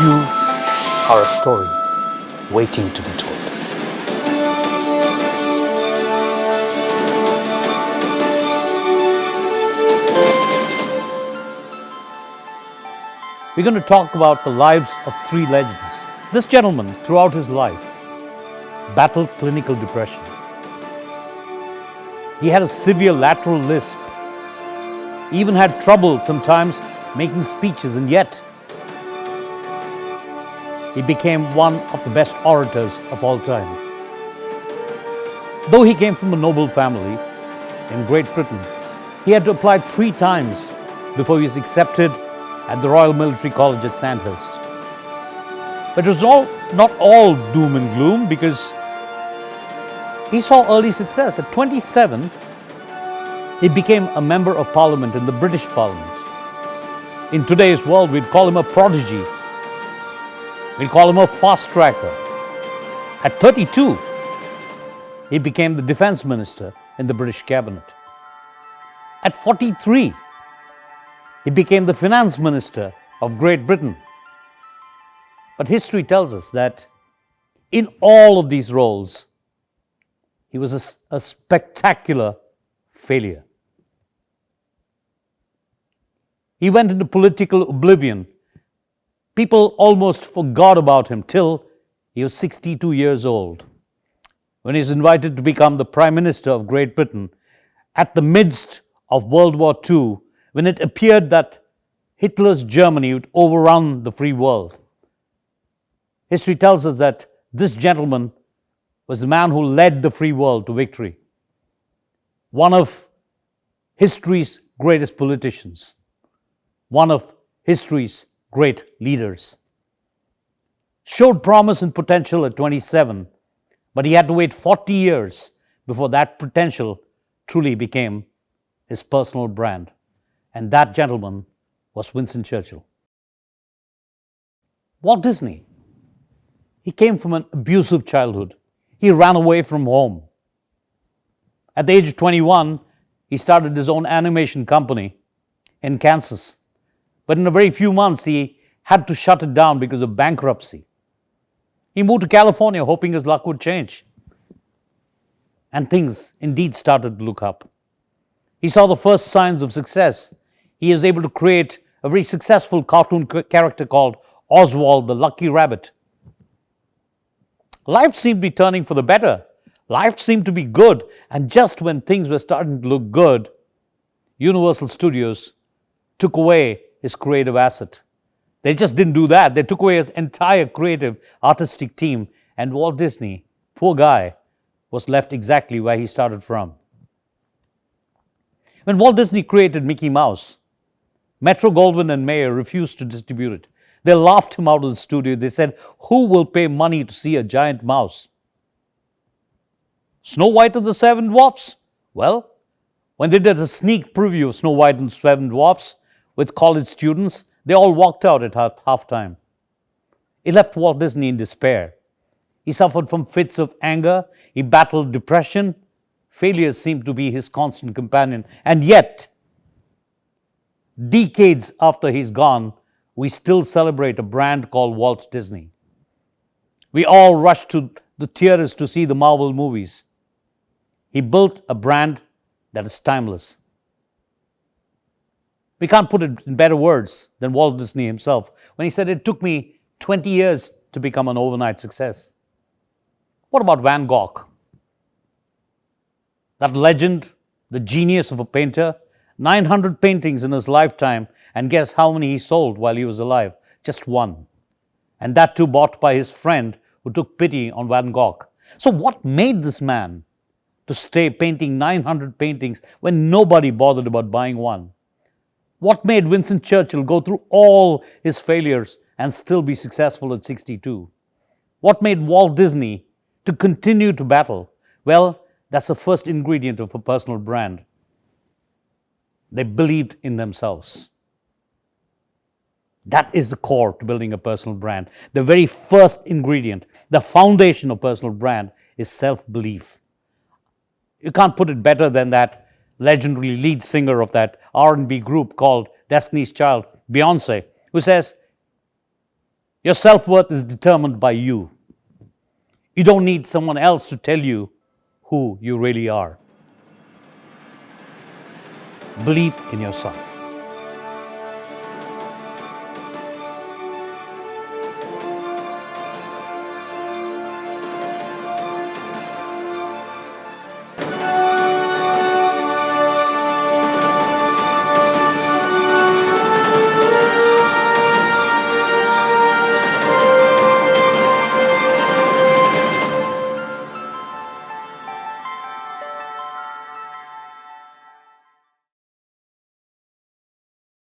You are a story waiting to be told. We're going to talk about the lives of three legends. This gentleman, throughout his life, battled clinical depression. He had a severe lateral lisp, even had trouble sometimes making speeches, and yet he became one of the best orators of all time. Though he came from a noble family in Great Britain, he had to apply 3 times before he was accepted at the Royal Military College at Sandhurst. But it was not all doom and gloom, because he saw early success. At 27, he became a member of Parliament in the British Parliament. In today's world, we'd call him a prodigy. We'd call him a fast tracker. At 32, he became the Defence Minister in the British Cabinet. At 43, he became the Finance Minister of Great Britain. But history tells us that in all of these roles, he was a spectacular failure. He went into political oblivion. People almost forgot about him till he was 62 years old, when he was invited to become the Prime Minister of Great Britain at the midst of World War II, when it appeared that Hitler's Germany would overrun the free world. History tells us that this gentleman was the man who led the free world to victory. One of history's greatest politicians. One of history's great leaders. Showed promise and potential at 27, but he had to wait 40 years before that potential truly became his personal brand. And that gentleman was Winston Churchill. Walt Disney. He came from an abusive childhood. He ran away from home. At the age of 21, he started his own animation company in Kansas. But in a very few months, he had to shut it down because of bankruptcy. He moved to California hoping his luck would change. And things indeed started to look up. He saw the first signs of success. He was able to create a very successful cartoon character called Oswald the Lucky Rabbit. Life seemed to be turning for the better. Life seemed to be good. And just when things were starting to look good, Universal Studios took away his creative asset. They just didn't do that. They took away his entire creative, artistic team. And Walt Disney, poor guy, was left exactly where he started from. When Walt Disney created Mickey Mouse, Metro-Goldwyn-Mayer refused to distribute it. They laughed him out of the studio. They said, "Who will pay money to see a giant mouse?" Snow White and the Seven Dwarfs? Well, when they did a sneak preview of Snow White and the Seven Dwarfs with college students, they all walked out at halftime. It left Walt Disney in despair. He suffered from fits of anger. He battled depression. Failure seemed to be his constant companion. And yet, decades after he's gone, we still celebrate a brand called Walt Disney. We all rush to the theaters to see the Marvel movies. He built a brand that is timeless. We can't put it in better words than Walt Disney himself when he said, "It took me 20 years to become an overnight success." What about Van Gogh? That legend, the genius of a painter, 900 paintings in his lifetime, and guess how many he sold while he was alive? Just 1. And that too bought by his friend who took pity on Van Gogh. So what made this man to stay painting 900 paintings when nobody bothered about buying one? What made Winston Churchill go through all his failures and still be successful at 62? What made Walt Disney to continue to battle? Well, that's the first ingredient of a personal brand. They believed in themselves. That is the core to building a personal brand. The very first ingredient, the foundation of personal brand, is self-belief. You can't put it better than that legendary lead singer of that R&B group called Destiny's Child, Beyonce, who says, Your self-worth is determined by you. You don't need someone else to tell you who you really are. Believe in yourself.